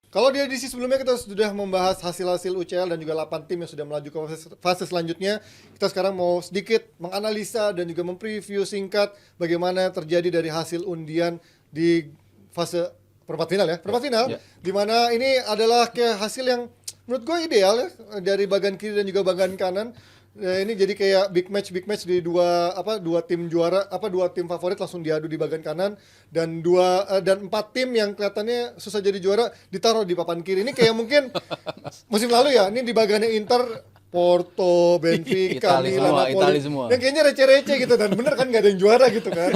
Kalau di edisi sebelumnya kita sudah membahas hasil-hasil UCL dan juga 8 tim yang sudah melaju ke fase selanjutnya. Kita sekarang mau sedikit menganalisa dan juga mempreview singkat bagaimana terjadi dari hasil undian di fase perempat final ya. Perempat final, di mana ini adalah kayak hasil yang menurut gue ideal ya, dari bagian kiri dan juga bagian kanan. Ini jadi kayak big match di dua tim juara, dua tim favorit langsung diadu di bagian kanan, dan empat tim yang kelihatannya susah jadi juara ditaruh di papan kiri. Ini kayak mungkin musim lalu ya, ini di bagiannya Inter, Porto, Benfica, Milan, Napoli, yang kayaknya receh-receh gitu, dan bener kan nggak ada yang juara gitu kan.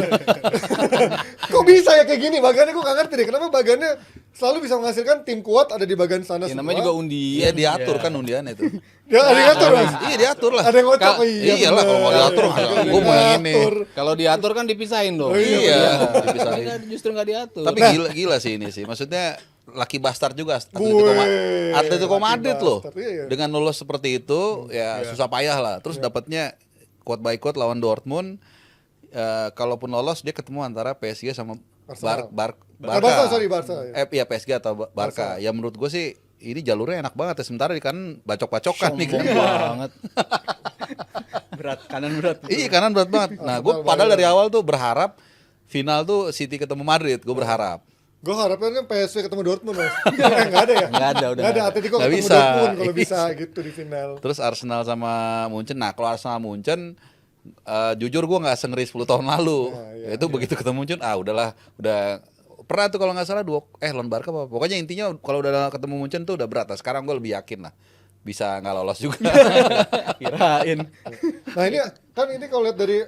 Kok bisa ya kayak gini? Bagiannya gue nggak ngerti deh, kenapa bagiannya selalu bisa menghasilkan tim kuat ada di bagian sana semua. Namanya juga undian. Iya, diatur kan undian itu. Ya, ada yang ngatur, Mas. Iya, diatur lah. Ada yang ngocok. Iyalah, kalau mau diatur gue mau yang ini. Kalau diatur kan dipisahin dong. Iya, dipisahin. Justru nggak diatur. Tapi gila sih ini sih. Maksudnya Lucky Bastard juga Atletico Madrid loh. Dengan lolos seperti itu ya susah payah lah. Terus dapatnya quote by quote lawan Dortmund. Kalaupun lolos dia ketemu antara PSG sama Barca. Iya PSG atau Barca. Ya menurut gue sih ini jalurnya enak banget ya. Sementara di kanan bacok-bacokan nih kan. Banget. Kanan berat. Iya, kanan berat banget. Nah, gue padahal dari awal tuh berharap final tuh City ketemu Madrid. Gue berharap. Gue harapnya PSV ketemu Dortmund, Mas. Nggak ada ya? Nggak ada, udah. Nggak ada, Atletico Nggak ketemu bisa. Dortmund kalau bisa gitu di final. Terus Arsenal sama Munchen. Nah, kalau Arsenal Munchen jujur gue nggak sengeri 10 tahun lalu. Itu begitu ketemu Munchen, udah pernah tuh kalau nggak salah lawan Barca apa. Pokoknya intinya kalau udah ketemu Munchen tuh udah berat. Nah, sekarang gue lebih yakin lah bisa nggak lolos juga. Kirain. Nah ini kalau lihat dari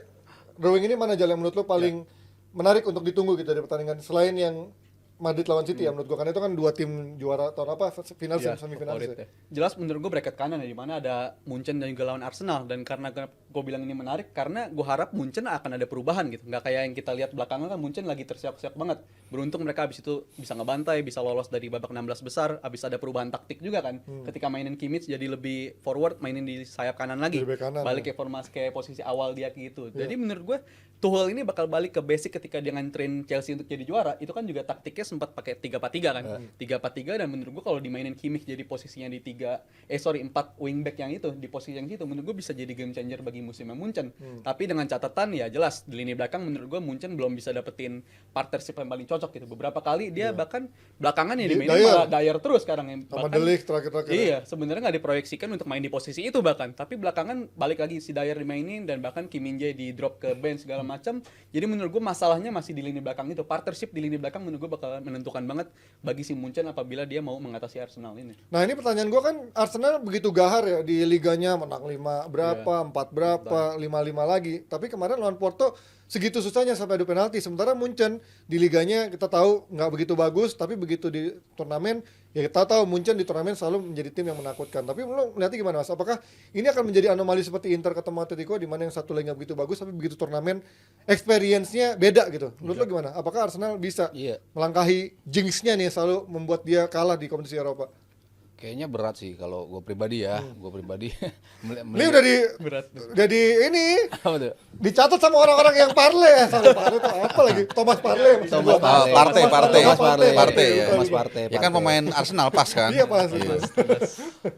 drawing ini, mana jalan yang menurut lo paling menarik untuk ditunggu gitu dari pertandingan selain yang Madrid lawan City ya menurut gua, karena itu kan dua tim juara tahun final semifinal ya. Jelas menurut gue bracket kanan ya, di mana ada Munchen dan juga lawan Arsenal. Dan karena gue bilang ini menarik karena gue harap Munchen akan ada perubahan gitu, nggak kayak yang kita lihat belakangan kan Munchen lagi tersiap-siap banget. Beruntung mereka abis itu bisa ngebantai, bisa lolos dari babak 16 besar, abis ada perubahan taktik juga kan. Ketika mainin Kimmich jadi lebih forward, mainin di sayap kanan lagi, balik ke formasi kayak posisi awal dia gitu. Jadi menurut gue Tuchel ini bakal balik ke basic ketika dia nganterin Chelsea untuk jadi juara. Itu kan juga taktiknya sempat pakai 3-4-3 kan. 3-4-3, dan menurut gue kalau dimainin Kimmich jadi posisinya di 4 wingback yang itu, di posisi yang situ, menurut gue bisa jadi game changer bagi musimnya Munchen. Tapi dengan catatan ya jelas di lini belakang menurut gue Munchen belum bisa dapetin partnership yang paling cocok gitu. Beberapa kali dia bahkan belakangan ya dimainin malah Dyer terus sekarang yang sama De Ligt terakhir. Iya, sebenarnya nggak diproyeksikan untuk main di posisi itu bahkan. Tapi belakangan balik lagi si Dyer dimainin, dan bahkan Kim Min-jae di drop ke bench segala macam. Jadi menurut gue masalahnya masih di lini belakang itu. Partnership di lini belakang menurut gue bakal menentukan banget bagi si Munchen apabila dia mau mengatasi Arsenal ini. Nah ini pertanyaan gue kan, Arsenal begitu gahar ya di liganya, menang 5 berapa, 4 berapa, 5-5 lagi. Tapi kemarin lawan Porto segitu susahnya sampai adu penalti. Sementara Munchen di liganya kita tahu nggak begitu bagus, tapi begitu di turnamen ya kita tahu Munchen di turnamen selalu menjadi tim yang menakutkan. Tapi lo melihatnya gimana, Mas? Apakah ini akan menjadi anomali seperti Inter ketemu Atletico, di mana yang satu lagi nggak begitu bagus tapi begitu turnamen experience-nya beda gitu? Menurut lo gimana? Apakah Arsenal bisa melangkahi jinx-nya nih selalu membuat dia kalah di kompetisi Eropa? Kayaknya berat sih kalau gue pribadi ya. Ini udah di ini dicatat sama orang-orang yang parle. Parle itu apa lagi? Thomas Parle. Thomas Partey. Ya kan pemain Arsenal pas kan? Iya pas.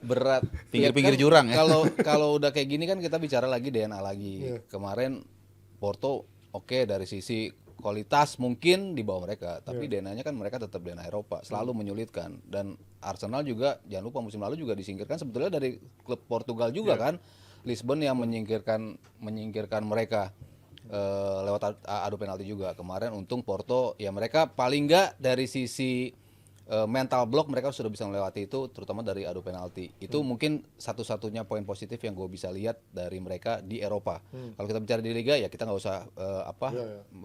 Berat. Pinggir-pinggir jurang ya. Kalau udah kayak gini kan kita bicara lagi DNA lagi. Kemarin Porto oke, dari sisi kualitas mungkin di bawah mereka, tapi DNA-nya kan mereka tetap DNA Eropa, selalu menyulitkan. Dan Arsenal juga jangan lupa musim lalu juga disingkirkan sebetulnya dari klub Portugal juga kan, Lisbon yang menyingkirkan mereka lewat adu penalti juga. Kemarin untung Porto ya mereka paling nggak dari sisi mental block mereka sudah bisa melewati itu, terutama dari adu penalti. Itu mungkin satu-satunya poin positif yang gue bisa lihat dari mereka di Eropa. Kalau kita bicara di Liga ya kita nggak usah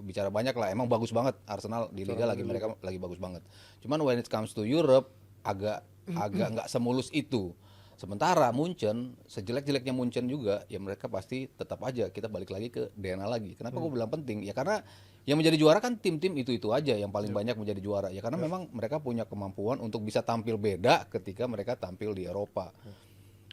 bicara banyak lah. Emang bagus banget Arsenal di Liga, mereka lagi bagus banget. Cuman when it comes to Europe agak nggak semulus itu. Sementara Munchen, sejelek-jeleknya Munchen juga, ya mereka pasti tetap aja kita balik lagi ke DNA lagi. Kenapa gue bilang penting? Ya karena yang menjadi juara kan tim-tim itu aja yang paling banyak menjadi juara. Ya karena memang mereka punya kemampuan untuk bisa tampil beda ketika mereka tampil di Eropa.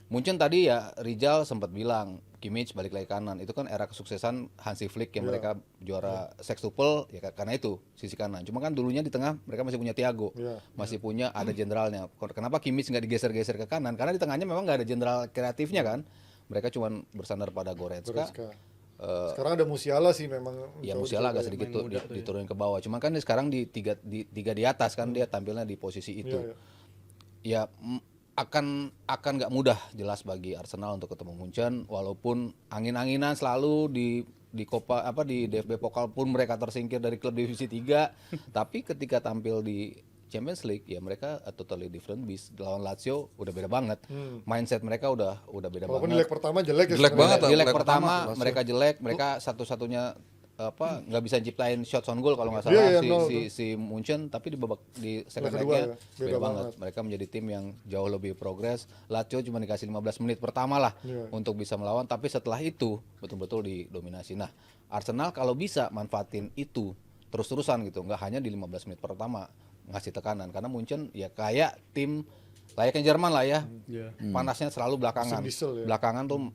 Munchen tadi ya Rijal sempat bilang Kimmich balik lagi kanan. Itu kan era kesuksesan Hansi Flick yang mereka juara sextuple ya karena itu sisi kanan. Cuma kan dulunya di tengah mereka masih punya Thiago. Masih punya ada jenderalnya. Kenapa Kimmich nggak digeser-geser ke kanan? Karena di tengahnya memang nggak ada jenderal kreatifnya kan. Mereka cuma bersandar pada Goretzka. Sekarang ada Musiala sih memang. Ya Musiala agak sedikit diturunin ke bawah. Cuman kan sekarang di tiga di atas kan dia tampilnya di posisi itu. Ya akan nggak mudah jelas bagi Arsenal untuk ketemu Munchen, walaupun angin-anginan selalu di Copa di DFB Pokal pun mereka tersingkir dari klub divisi 3 tapi ketika tampil di Champions League ya mereka a totally different beast. Lawan Lazio udah beda banget. Mindset mereka udah beda walaupun banget. Walaupun di leg pertama jelek ya. Jelek banget Di leg pertama mereka jelek, mereka satu-satunya nggak bisa ciptain shots on goal kalau nggak salah si Munchen, tapi di second leg-nya beda banget. Mereka menjadi tim yang jauh lebih progres. Lazio cuma dikasih 15 menit pertama lah untuk bisa melawan, tapi setelah itu betul-betul didominasi. Nah, Arsenal kalau bisa manfaatin itu terus-terusan gitu, nggak hanya di 15 menit pertama ngasih tekanan, karena Munchen ya kayak tim layaknya Jerman lah ya. Panasnya selalu belakangan. Belakangan tuh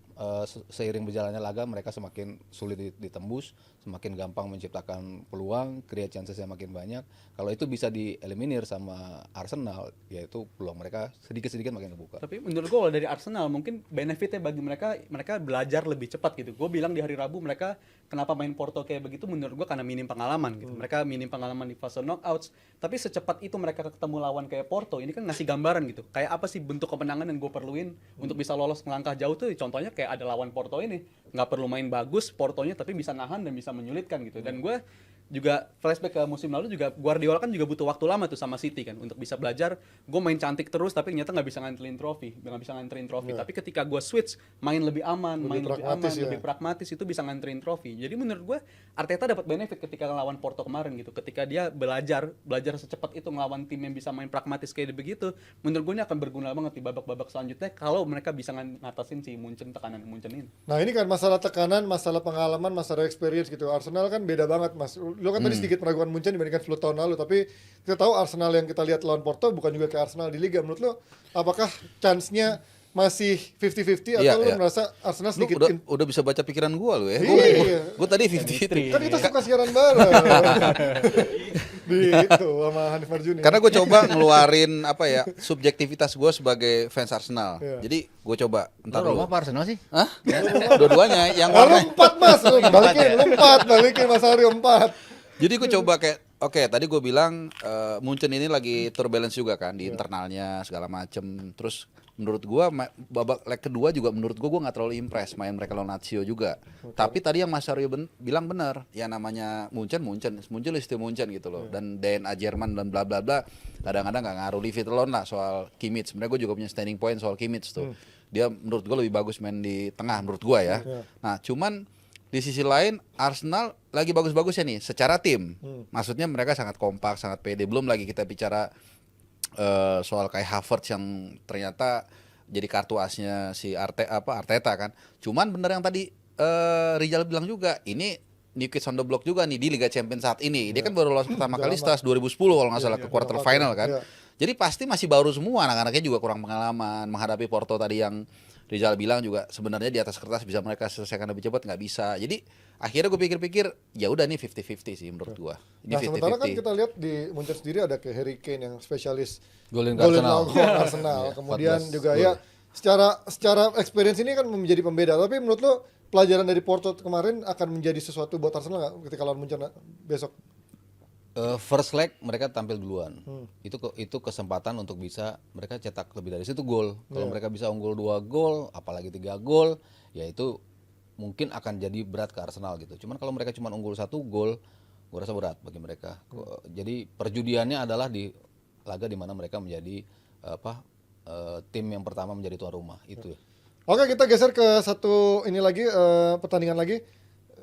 seiring berjalannya laga mereka semakin sulit ditembus, semakin gampang menciptakan peluang, create chances-nya makin banyak. Kalau itu bisa dieliminir sama Arsenal, yaitu peluang mereka sedikit-sedikit makin kebuka. Tapi menurut gue dari Arsenal mungkin benefitnya bagi mereka belajar lebih cepat gitu. Gue bilang di hari Rabu mereka kenapa main Porto kayak begitu, menurut gue karena minim pengalaman gitu. Mereka minim pengalaman di fase knockouts, tapi secepat itu mereka ketemu lawan kayak Porto, ini kan ngasih gambaran gitu. Kayak apa sih bentuk kemenangan yang gue perluin untuk bisa lolos melangkah jauh tuh, contohnya kayak ada lawan Porto ini. Nggak perlu main bagus Portonya, tapi bisa nahan dan bisa menyulitkan gitu. Dan gue juga flashback ke musim lalu juga Guardiola kan juga butuh waktu lama tuh sama City kan untuk bisa belajar. Gue main cantik terus tapi ternyata nggak bisa nganterin trofi. Tapi ketika gue switch main lebih aman, lebih pragmatis itu bisa nganterin trofi. Jadi menurut gue Arteta dapat benefit ketika ngelawan Porto kemarin gitu. Ketika dia belajar secepat itu ngelawan tim yang bisa main pragmatis kayak begitu, menurut gue ini akan berguna banget di babak-babak selanjutnya kalau mereka bisa ngatasin si tekanan Munchen ini. Nah ini kan masalah tekanan, masalah pengalaman, masalah experience gitu. Arsenal kan beda banget mas. Lo kan tadi sedikit meragukan Munchen dibandingkan 10 tahun lalu, tapi kita tahu Arsenal yang kita lihat lawan Porto bukan juga kayak Arsenal di Liga. Menurut lo apakah chance-nya masih 50-50 atau lo merasa Arsenal sedikit udah bisa baca pikiran gua lo ya. Gua tadi 50-50. Kan kita suka siaran bareng. Di itu sama Hanif Marjuni. Karena gue coba ngeluarin subjektivitas gue sebagai fans Arsenal. Jadi gue coba Entar lu apa Arsenal sih? Hah? Dua-duanya yang warna 4 mas, balikin Mas Aryo 4. Jadi gue coba kayak tadi gue bilang Munchen ini lagi turbulence juga kan di internalnya segala macem. Terus menurut gue babak leg kedua juga menurut gue nggak terlalu impress main mereka lawan Lazio juga. Tapi tadi yang Mas Aryo bilang benar, ya namanya Munchen is still Munchen gitu loh. Dan DNA Jerman dan bla bla bla kadang-kadang nggak ngaruh. Leave it alone lah soal Kimmich. Sebenarnya gue juga punya standing point soal Kimmich tuh. Dia menurut gue lebih bagus main di tengah menurut gue ya. Nah cuman di sisi lain Arsenal lagi bagus-bagusnya nih secara tim. Maksudnya mereka sangat kompak, sangat pede. Belum lagi kita bicara soal kayak Havertz yang ternyata jadi kartu asnya si Arteta kan. Cuman bener yang tadi Rijal bilang juga, ini new kids on the block juga nih di Liga Champions saat ini. Dia kan baru lolos pertama kali setelah 2010 kalau nggak salah ke quarter final kan. Jadi pasti masih baru semua, anak-anaknya juga kurang pengalaman menghadapi Porto tadi yang Rizal bilang juga sebenarnya di atas kertas bisa mereka selesaikan lebih cepat, nggak bisa. Jadi akhirnya gue pikir-pikir ya udah nih 50-50 sih menurut gue. Nah sementara kan kita lihat di Munchen sendiri ada kayak Harry Kane yang spesialis golin Arsenal. Kemudian juga ya secara experience ini kan menjadi pembeda. Tapi menurut lo pelajaran dari Porto kemarin akan menjadi sesuatu buat Arsenal nggak ketika lawan Munchen besok? First leg mereka tampil duluan. Itu kesempatan untuk bisa mereka cetak lebih dari situ gol. Kalau mereka bisa unggul 2 gol, apalagi 3 gol, ya itu mungkin akan jadi berat ke Arsenal gitu. Cuman kalau mereka cuma unggul 1 gol, gue rasa berat bagi mereka. Jadi perjudiannya adalah di laga di mana mereka menjadi tim yang pertama menjadi tuan rumah itu. Oke, kita geser ke satu ini lagi pertandingan lagi,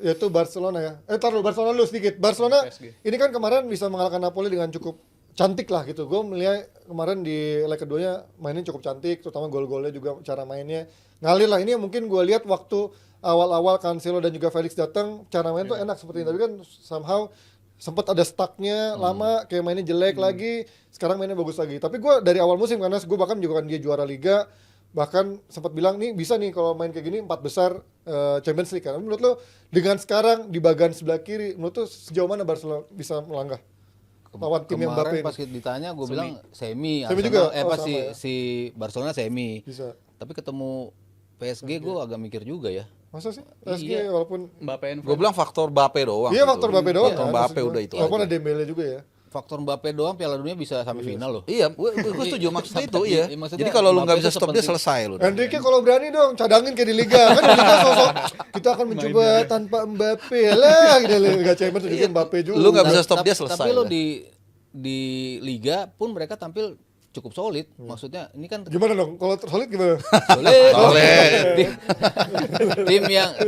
yaitu Barcelona ya. Barcelona dulu sedikit. Barcelona PSG. Ini kan kemarin bisa mengalahkan Napoli dengan cukup cantik lah gitu. Gue melihat kemarin di leg keduanya mainnya cukup cantik, terutama gol-golnya juga cara mainnya ngalir lah. Ini yang mungkin gue lihat waktu awal-awal Cancelo dan juga Felix datang, cara main tuh enak seperti ini. Tapi kan somehow sempat ada stucknya lama, kayak mainnya jelek lagi. Sekarang mainnya bagus lagi. Tapi gue dari awal musim karena gue bahkan juga kan dia juara Liga, bahkan sempat bilang nih bisa nih kalau main kayak gini 4 besar Champions League kan. Menurut lo dengan sekarang di bagian sebelah kiri, menurut lo sejauh mana Barcelona bisa melangkah lawan tim yang Mbappe Kemarin ini? pas ditanya gue bilang semi. Semi Arsenal, juga? Oh, pas sama ya? si Barcelona semi. Bisa. Tapi ketemu PSG gue agak mikir juga ya. Masa sih? PSG Iya. walaupun Mbappe and Gue bilang faktor Mbappe doang. iya gitu. faktor Mbappe doang Faktor kan, Mbappe maksud gua. udah itu Walaupun aja. ada Dembele juga ya. Faktor Mbappe doang Piala Dunia bisa sampai final loh. Iya, gue setuju maksudnya itu iya. Maksudnya Jadi kalau lu nggak Mbappe bisa itu stop dia sepenting- selesai lu. Enrique kalau berani dong cadangin kayak di Liga kan di Liga sosok kita akan mencoba tanpa Mbappe lah gitu Liga Champions itu Mbappe juga. Lu nggak bisa stop Tapi- dia selesai. Tapi lo lah. di liga pun mereka tampil cukup solid. Maksudnya ini kan Gimana dong? Kalau solid gimana? solid. Solid.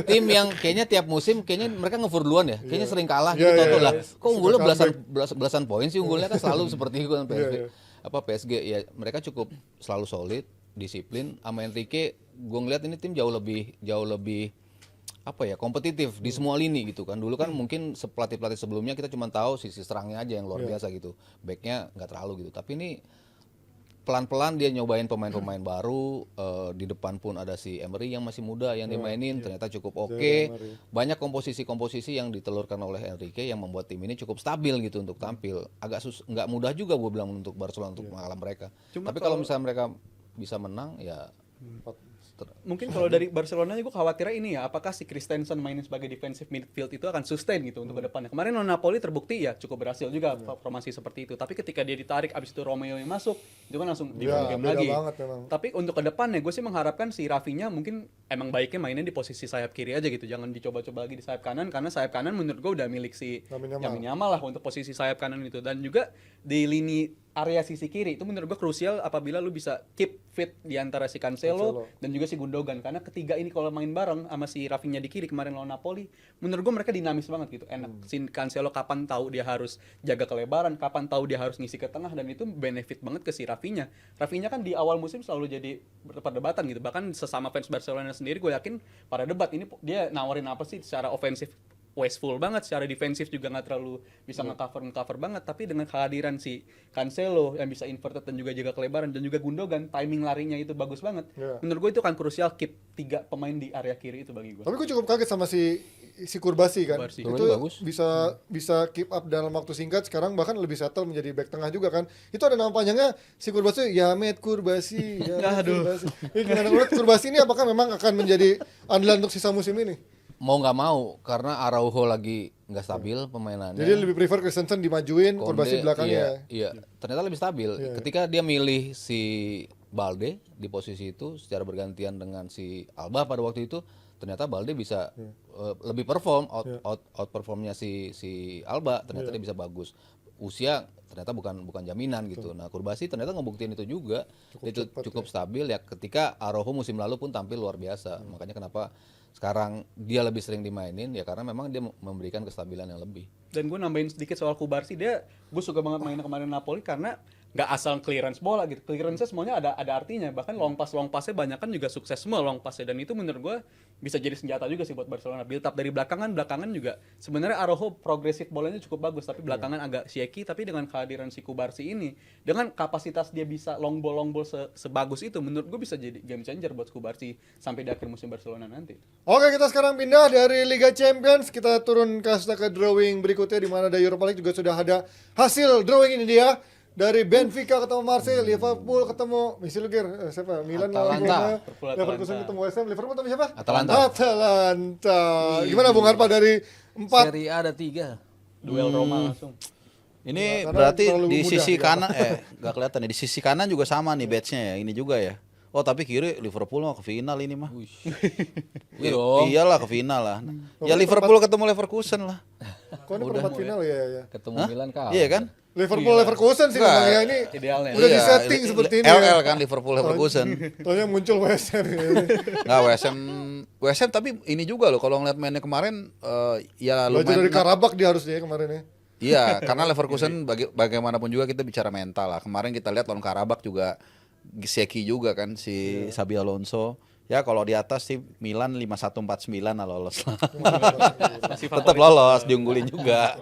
tim yang kayaknya tiap musim kayaknya mereka ngefur duluan ya. Kayaknya sering kalah Iya, gitu iya, contoh iya. lah. Kok unggulnya Suka belasan poin sih unggulnya kan selalu seperti itu kan PSG. Iya, iya. PSG ya mereka cukup selalu solid, disiplin sama Enrique. Gue ngeliat ini tim jauh lebih apa ya kompetitif di semua lini gitu kan. Dulu kan mungkin pelatih sebelumnya kita cuma tahu sisi serangnya aja yang luar biasa gitu. Backnya nggak terlalu gitu. Tapi ini pelan-pelan dia nyobain pemain-pemain baru, di depan pun ada si Emery yang masih muda yang dimainin ternyata cukup oke. Banyak komposisi-komposisi yang ditelurkan oleh Enrique yang membuat tim ini cukup stabil gitu untuk tampil. Agak nggak mudah juga gue bilang untuk Barcelona untuk mengalah mereka. Tapi kalau misalnya mereka bisa menang ya mungkin kalau dari Barcelona gue khawatirnya ini ya, apakah si Christensen mainin sebagai defensive midfield itu akan sustain gitu untuk ke depannya. Kemarin lawan Napoli terbukti ya cukup berhasil juga formasi seperti itu. Tapi ketika dia ditarik abis itu Romeo yang masuk, itu kan langsung di game beda lagi. banget memang. Tapi untuk ke depannya gue sih mengharapkan si Rafinha mungkin emang baiknya mainnya di posisi sayap kiri aja gitu. Jangan dicoba-coba lagi di sayap kanan karena sayap kanan menurut gue udah milik si Lamine Yamal lah untuk posisi sayap kanan itu. Dan juga di lini area sisi kiri itu menurut gue krusial apabila lu bisa keep fit di antara si Cancelo dan juga si Gundogan, karena ketiga ini kalau main bareng sama si Rafinha di kiri kemarin lawan Napoli menurut gue mereka dinamis banget gitu, enak. Si Cancelo kapan tahu dia harus jaga kelebaran, kapan tahu dia harus ngisi ke tengah, dan itu benefit banget ke si Rafinha. Rafinha kan di awal musim selalu jadi perdebatan gitu, bahkan sesama fans Barcelona sendiri gue yakin pada debat ini dia nawarin apa sih secara ofensif, wasteful banget, secara defensif juga nggak terlalu bisa nge-cover banget. Tapi dengan kehadiran si Cancelo yang bisa inverted dan juga jaga kelebaran dan juga Gundogan, timing larinya itu bagus banget. Menurut gue itu akan krusial keep 3 pemain di area kiri itu bagi gue. Tapi gue cukup kaget sama si Kurbasi kan. Kurbasi. Itu Bagus. bisa keep up dalam waktu singkat, sekarang bahkan lebih settle menjadi back tengah juga kan. Itu ada nama panjangnya si Kurbasi, Yamed Kurbasi. Kurbasi. Gimana menurut Kurbasi ini, apakah memang akan menjadi andalan untuk sisa musim ini? mau nggak mau karena Araujo lagi nggak stabil pemainannya. Jadi lebih prefer Christensen dimajuin, Kurbasi belakangnya. Iya, ternyata lebih stabil. Ketika dia milih si Balde di posisi itu secara bergantian dengan si Alba pada waktu itu, ternyata Balde bisa lebih perform, outperformnya si Alba, ternyata dia bisa bagus. Usia ternyata bukan jaminan gitu. Nah, Kurbasi ternyata ngebuktiin itu juga. Cukup stabil ya, ketika Araujo musim lalu pun tampil luar biasa. Makanya kenapa sekarang dia lebih sering dimainin ya karena memang dia memberikan kestabilan yang lebih. Dan gue nambahin sedikit soal Kubarsi, gue suka banget mainnya kemarin Napoli karena nggak asal clearance bola gitu, clearance semuanya ada artinya, bahkan long pass-nya banyak kan juga sukses semua long pass-nya, dan itu menurut gue bisa jadi senjata juga sih buat Barcelona. Build up dari belakangan juga sebenarnya Araujo progresif bolanya cukup bagus, tapi belakangan agak shaky. Tapi dengan kehadiran si Kubarsi ini, dengan kapasitas dia bisa long ball sebagus itu, menurut gue bisa jadi game changer buat Kubarsi sampai di akhir musim Barcelona nanti. Oke, kita sekarang pindah dari Liga Champions, kita turun ke drawing berikutnya, di mana dari Europa League juga sudah ada hasil drawing ini dia. Dari Benfica ketemu Marseille, Liverpool ketemu siapa? Milan lawan Roma, Leverkusen ketemu West Ham, Liverpool ketemu siapa? Atalanta. Gimana Bung Harpa dari 4? Serie A ada 3. Duel Roma langsung. Ini Karena berarti terlalu di mudah, sisi ya. kanan nggak kelihatan ya. Di sisi kanan juga sama nih batch-nya ya. Ini juga ya. Oh, tapi kiri Liverpool mah ke final ini mah. Iyalah ke final lah. Ya Liverpool ketemu Leverkusen lah. Kok ini perempat final ya? Ketemu Milan kalah. Iya kan? Liverpool Leverkusen sih memang ya, ini Idealnya. udah disetting seperti ini LL ya. kan Liverpool Leverkusen. Taunya muncul West Ham ya. Nggak West Ham tapi ini juga loh kalau ngeliat mainnya kemarin ya Belajar lumayan. dari Karabakh dia harusnya kemarin ya. Iya, karena Leverkusen bagaimanapun juga kita bicara mental lah. Kemarin kita lihat lawan Karabakh juga shaky juga kan si Xabi Alonso. Ya kalau di atas sih Milan 5-1 4-9 lah lolos lah. Tetap lolos, diunggulin juga.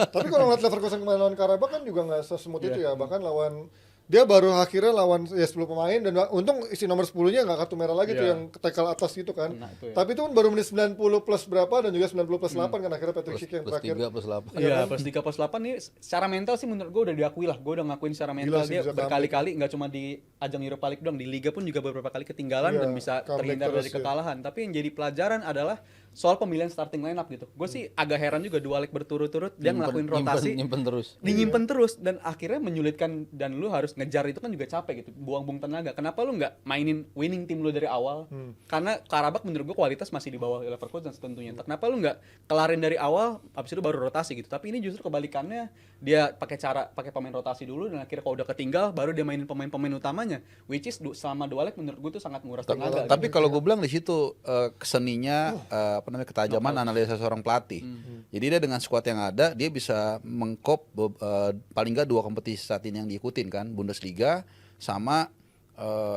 Tapi kalau ngeliat Leverkusen kemarin lawan Karabakh kan juga nggak sesmooth itu ya. Bahkan lawan dia baru akhirnya lawan ya 10 pemain dan untung isi nomor 10-nya nggak kartu merah lagi tuh yang tackle atas gitu kan. Nah, itu ya. Tapi itu kan baru menit 90 plus berapa dan juga 90 plus 8 kan akhirnya Patrick Schick yang Plus terakhir. 3 plus 8. Iya, plus 3 plus 8 nih secara mental sih menurut gue udah diakui lah. Gue udah ngakuin secara mental Gila sih, dia bisa berkali-kali nggak cuma di ajang Europa League doang, di liga pun juga beberapa kali ketinggalan Iya, dan bisa comeback terhindar terus, dari ya. kekalahan. Tapi yang jadi pelajaran adalah soal pemilihan starting lineup gitu. Gue sih agak heran juga 2 leg berturut-turut dia ngelakuin rotasi. Nyimpen terus. Dinyimpen terus dan akhirnya menyulitkan dan lu harus ngejar itu kan juga capek gitu, buang-buang tenaga. Kenapa lu nggak mainin winning team lu dari awal? Karena Karabakh menurut gua kualitas masih di bawah Leverkusen tentunya. Kenapa lu nggak kelarin dari awal habis itu baru rotasi gitu? Tapi ini justru kebalikannya, dia pakai pemain rotasi dulu dan akhirnya kalau udah ketinggal baru dia mainin pemain-pemain utamanya, which is selama 2 leg menurut gua itu sangat nguras tenaga. Tapi kalau gue bilang di situ keseninya apa namanya ketajaman analisa seorang pelatih. Jadi dia dengan skuad yang ada dia bisa mengkop paling nggak 2 kompetisi saat ini yang diikutin kan, Bundesliga sama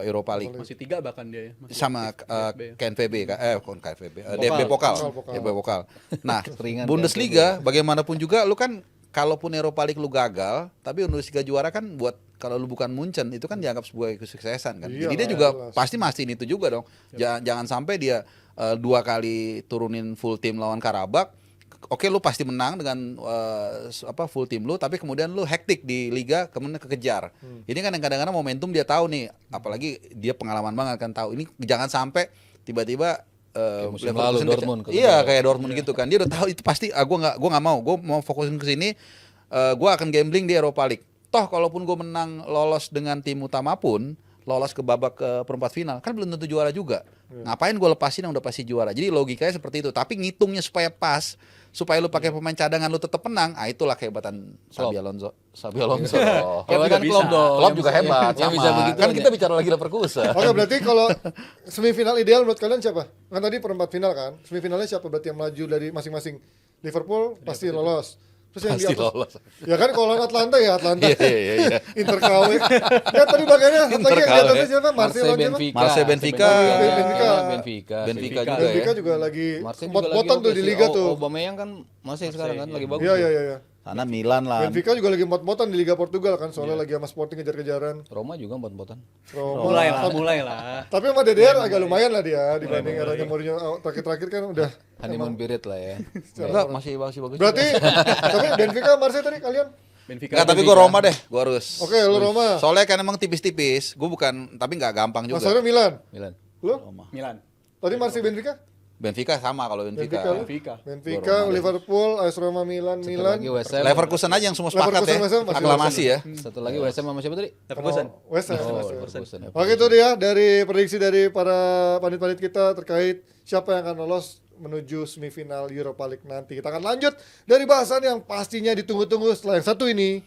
Europa League. Masih 3 bahkan dia ya. Masih Sama aktif di FB ya. KNVB bukan KNVB, DFB Pokal. DFB Pokal. Nah, Keseringan Bundesliga bagaimanapun juga lu kan kalaupun Europa League lu gagal, tapi Bundesliga juara kan buat kalau lu bukan Munchen itu kan dianggap sebuah kesuksesan kan. Iya, Jadi dia juga jelas. pasti mastiin itu juga dong. Jangan sampai dia 2 kali turunin full tim lawan Karabakh. Oke, lu pasti menang dengan full tim lu, tapi kemudian lu hektik di liga, kemudian kekejar. Ini kan yang kadang-kadang momentum dia tahu nih, apalagi dia pengalaman banget kan tahu. Ini jangan sampai tiba-tiba musim Leverkusen lalu Dortmund iya kayak Dortmund gitu kan. Dia udah tahu itu pasti gua nggak mau. Gua mau fokusin ke sini. Gua akan gambling di Europa League. Toh kalaupun gua menang lolos dengan tim utama pun, lolos ke babak ke perempat final, kan belum tentu juara juga. Ngapain gue lepasin yang udah pasti juara. Jadi logikanya seperti itu. Tapi ngitungnya supaya pas, supaya lu pakai pemain cadangan lu tetap menang, itulah kehebatan Xabi Alonso. Xabi Alonso. Kalau kan Klopp dong. Klopp juga hebat. Yang Sama. bisa begitu Kan kita bicara lagi Leverkusen. Oke, berarti kalau semifinal ideal menurut kalian siapa? Kan tadi perempat final kan. Semifinalnya siapa berarti yang melaju dari masing-masing? Liverpool pasti lolos. Terus yang Pasti di atas, lolos. ya kan kalau lawan Atlanta ya Atlanta. Iya. Inter KW. Ya tadi bagiannya satu lagi yang di atasnya siapa? Marseille Marseille lawan siapa? Benfica. Marseille Benfica. Benfica juga Benfica ya. juga lagi Marseille juga lagi mot-motan tuh oke di sih. liga tuh. Aubameyang kan masih sekarang kan lagi bagus. Iya. Sana Milan lah. Benfica juga lagi mot-motan di Liga Portugal kan, soalnya lagi sama Sporting kejar-kejaran. Roma juga buat-buatan. Roma. Mulai lah. Tapi sama DDR agak lumayan lah dia dibanding eranya Mourinho terakhir-terakhir kan udah. Honeymoon period lah ya. Enggak, masih bagus. Berarti tapi Benfica Marseille tadi kalian? Benfica. Enggak, tapi gue Roma deh, gue harus. Oke, lu Roma. Soalnya kan emang tipis-tipis. Gue bukan, tapi nggak gampang juga. Masalahnya Milan. Milan. Lu? Milan. Tadi Marseille Benfica? Benfica sama kalau Benfica. Benfica, Liverpool, AS Roma, Milan. Lagi West Ham. Leverkusen aja yang semua sepakat Leverkusen, ya. West Ham, masih Aklamasi ya. Satu lagi West Ham sama siapa tadi? Leverkusen. West Ham. Oh, West Ham. Leverkusen. Oke, itu dia dari prediksi dari para pandit-pandit kita terkait siapa yang akan lolos menuju semifinal Europa League nanti. Kita akan lanjut dari bahasan yang pastinya ditunggu-tunggu setelah yang satu ini.